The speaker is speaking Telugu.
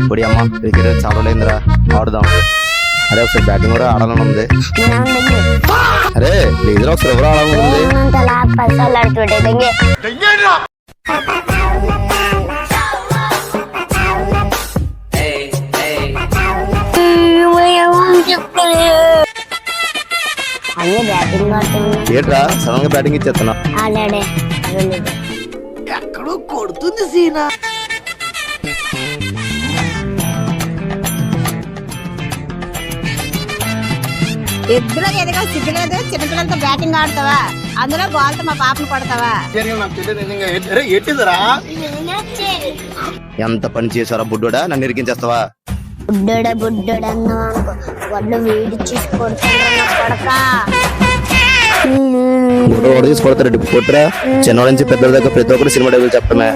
ఇప్పుడు అమ్మ క్రికెట్ చాలలేదురా, ఆడుదాం. అరే ఒకసారి బ్యాటింగ్ కూడా ఆడాలని ఉంది. అరే ప్లీజ్ ఒకసారి ఎవరు ఆడాలని ఉంది. ఏంట్రా సడన్ గా బ్యాటింగ్ ఇచ్చేస్తున్నా? ఎక్కడో కొడుతుంది సీనా. ఇద్దరు ఎదగా సిగ్గులేదు, చిన్నపిల్లలతో బ్యాటింగ్ ఆడతావా? అందులో బాల్ తో మా పాపను కొడతావా? ఎంత పని చేశారా బుడ్డోడా, నన్ను ఇరికించేస్తావా? బుడ్డోడా బుడ్డోడా వాళ్ళు వేడి చేసి కొడతా. తీసుకొడతారు కొట్టరా. చిన్న నుంచి పెద్దల దగ్గర ప్రతి ఒక్కరు సినిమా డబ్బులు చెప్పడమే.